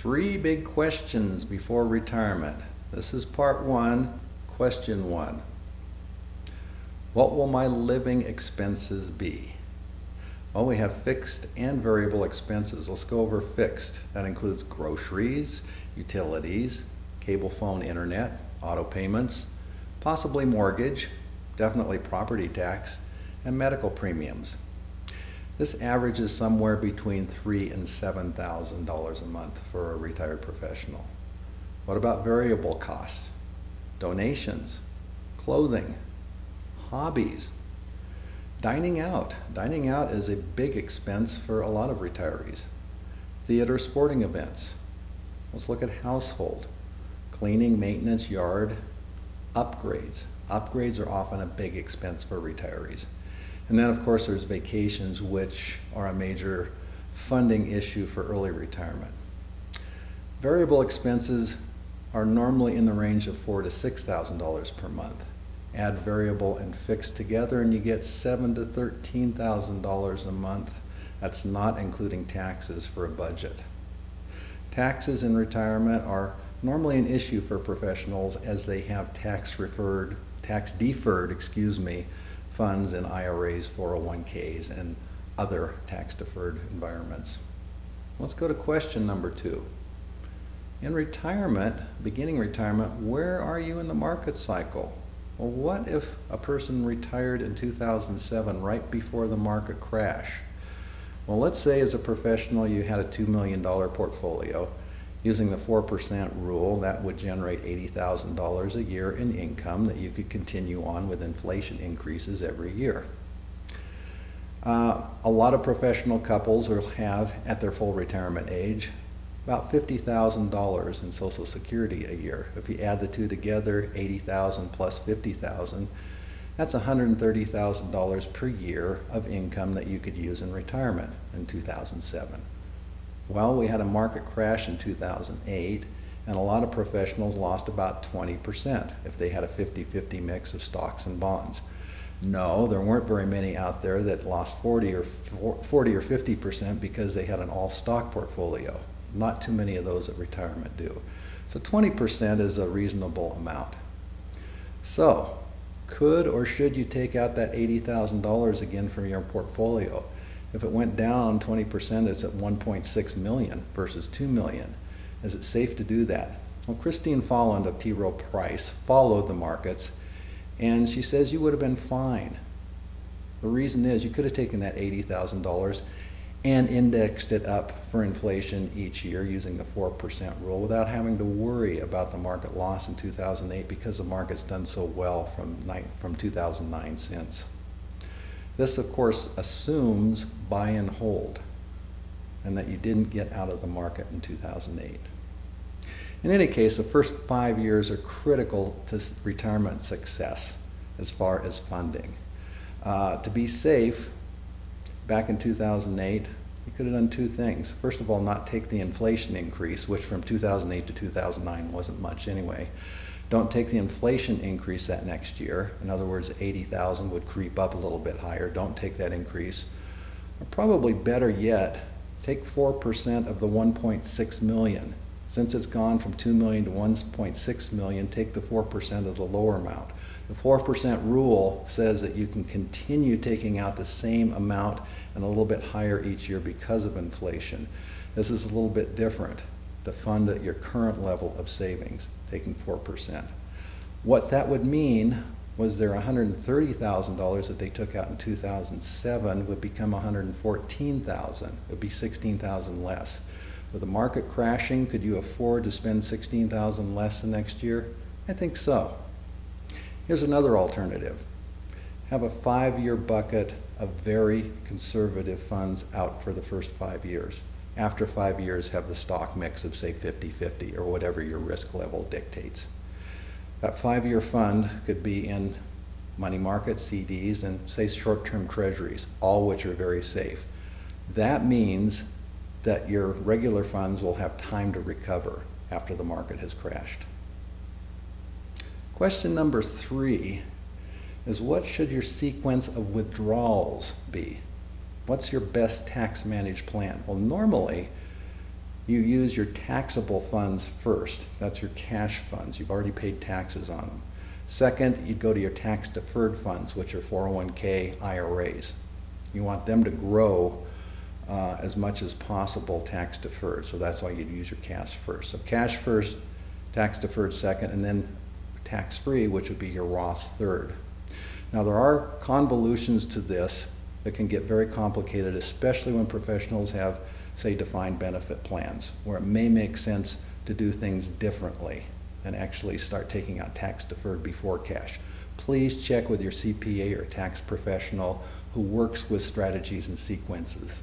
Three big questions before retirement. This is part one, question one. What will my living expenses be? Well, we have fixed and variable expenses. Let's go over fixed. That includes groceries, utilities, cable phone, internet, auto payments, possibly mortgage, definitely property tax, and medical premiums. This averages somewhere between $3,000 and $7,000 a month for a retired professional. What about variable costs? Donations, clothing, hobbies, dining out. Dining out is a big expense for a lot of retirees. Theater, sporting events. Let's look at household. Cleaning, maintenance, yard, upgrades. Upgrades are often a big expense for retirees. And then, of course, there's vacations, which are a major funding issue for early retirement. Variable expenses are normally in the range of $4,000 to $6,000 per month. Add variable and fixed together and you get $7,000 to $13,000 a month. That's not including taxes for a budget. Taxes in retirement are normally an issue for professionals as they have tax deferred, funds in IRAs, 401ks, and other tax-deferred environments. Let's go to question number two. In retirement, beginning retirement, where are you in the market cycle? Well, what if a person retired in 2007 right before the market crash? Well, let's say as a professional you had a $2 million portfolio. Using the 4% rule, that would generate $80,000 a year in income that you could continue on with inflation increases every year. A lot of professional couples will have, at their full retirement age, about $50,000 in Social Security a year. If you add the two together, $80,000 plus $50,000, that's $130,000 per year of income that you could use in retirement in 2007. Well, we had a market crash in 2008, and a lot of professionals lost about 20% if they had a 50-50 mix of stocks and bonds. No, there weren't very many out there that lost 40 or 50% because they had an all-stock portfolio. Not too many of those at retirement do. So 20% is a reasonable amount. So, could or should you take out that $80,000 again from your portfolio? If it went down 20%, it's at 1.6 million versus 2 million. Is it safe to do that? Well, Christine Folland of T. Rowe Price followed the markets, and she says you would have been fine. The reason is you could have taken that $80,000 and indexed it up for inflation each year using the 4% rule without having to worry about the market loss in 2008 because the market's done so well from 2009 since. This, of course, assumes buy and hold, and that you didn't get out of the market in 2008. In any case, the first 5 years are critical to retirement success as far as funding. To be safe, back in 2008, you could have done two things. First of all, not take the inflation increase, which from 2008 to 2009 wasn't much anyway. Don't take the inflation increase that next year. In other words, 80,000 would creep up a little bit higher. Don't take that increase. Or probably better yet, take 4% of the 1.6 million. Since it's gone from 2 million to 1.6 million, take the 4% of the lower amount. The 4% rule says that you can continue taking out the same amount and a little bit higher each year because of inflation. This is a little bit different to fund at your current level of savings, taking 4%. What that would mean was their $130,000 that they took out in 2007 would become $114,000. It would be $16,000 less. With the market crashing, could you afford to spend $16,000 less the next year? I think so. Here's another alternative. Have a 5-year bucket of very conservative funds out for the first 5 years. After 5 years, have the stock mix of, say, 50-50 or whatever your risk level dictates. That 5-year fund could be in money markets, CDs, and, say, short-term treasuries, all which are very safe. That means that your regular funds will have time to recover after the market has crashed. Question number 3 is, what should your sequence of withdrawals be? What's your best tax managed plan? Well, normally you use your taxable funds first. That's your cash funds. You've already paid taxes on them. Second, you'd go to your tax-deferred funds, which are 401k IRAs. You want them to grow as much as possible tax-deferred, so that's why you'd use your cash first. So cash first, tax-deferred second, and then tax-free, which would be your Roth third. Now, there are convolutions to this that can get very complicated, especially when professionals have, say, defined benefit plans, where it may make sense to do things differently and actually start taking out tax-deferred before cash. Please check with your CPA or tax professional who works with strategies and sequences.